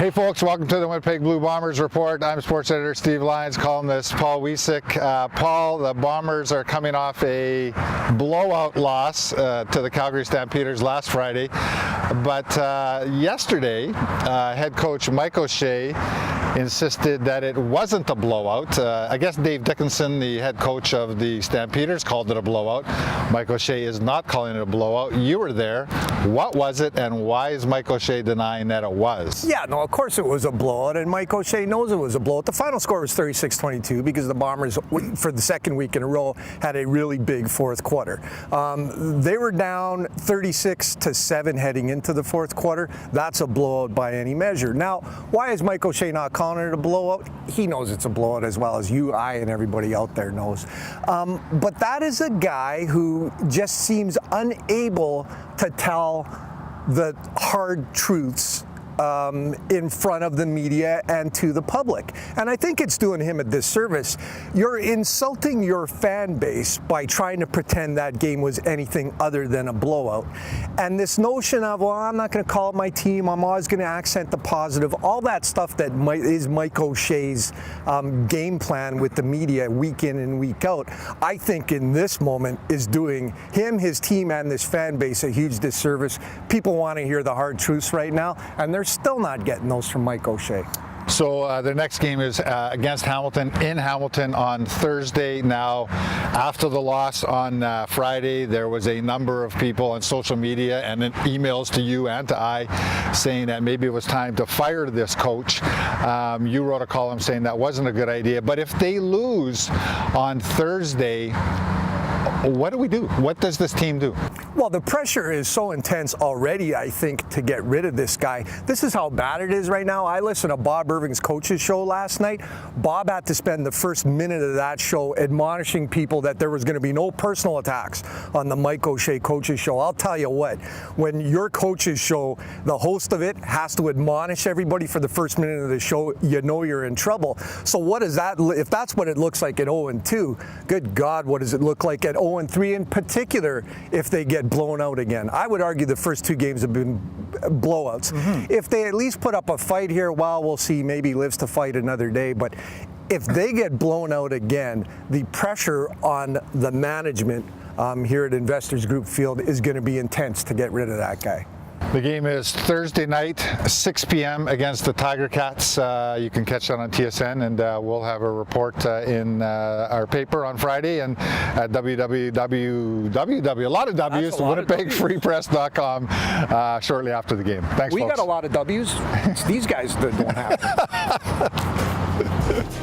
Hey folks, welcome to the Winnipeg Blue Bombers Report. I'm sports editor Steve Lyons, columnist Paul Wiesek. Paul, the Bombers are coming off a blowout loss to the Calgary Stampeders last Friday, but yesterday head coach Mike OShea insisted that it wasn't a blowout. I guess Dave Dickinson, the head coach of the Stampeders, called it a blowout. Mike OShea is not calling it a blowout. You were there. What was it, and why is Mike OShea denying that it was? Yeah, no, of course it was a blowout, and Mike OShea knows it was a blowout. The final score was 36-22 because the Bombers, for the second week in a row, had a really big fourth quarter. They were down 36-7 heading into the fourth quarter. That's a blowout by any measure. Now, why is Mike OShea not calling it a blowout? He knows it's a blowout as well as you, I, and everybody out there knows. But that is a guy who just seems unable to tell the hard truths in front of the media and to the public. And I think it's doing him a disservice. You're insulting your fan base by trying to pretend that game was anything other than a blowout. And this notion of, well, I'm not going to call it my team, I'm always going to accent the positive, all that stuff that is Mike OShea's game plan with the media week in and week out, I think in this moment is doing him, his team, and this fan base a huge disservice. People want to hear the hard truths right now, and they're still not getting those from Mike OShea. So their next game is against Hamilton, in Hamilton on Thursday. Now, after the loss on Friday, there was a number of people on social media and in emails to you and to I saying that maybe it was time to fire this coach. You wrote a column saying that wasn't a good idea. But if they lose on Thursday, what do we do? What does this team do? Well, the pressure is so intense already, I think, to get rid of this guy. This is how bad it is right now. I listened to Bob Irving's coach's show last night. Bob had to spend the first minute of that show admonishing people that there was going to be no personal attacks on the Mike OShea coach's show. I'll tell you what, when your coach's show, the host of it has to admonish everybody for the first minute of the show, you know you're in trouble. So what is that? If that's what it looks like at 0-2, good God, what does it look like at 0-3, in particular if they get blown out again? I would argue the first two games have been blowouts. If they at least put up a fight here, well, we'll see. Maybe lives to fight another day. But if they get blown out again, the pressure on the management here at Investors Group Field is going to be intense to get rid of that guy. The game is Thursday night, 6 p.m. against the Tiger Cats. You can catch that on TSN, and we'll have a report in our paper on Friday and at www, a lot of W's, winnipegfreepress.com shortly after the game. Thanks, folks. We got a lot of W's. It's these guys that don't have them.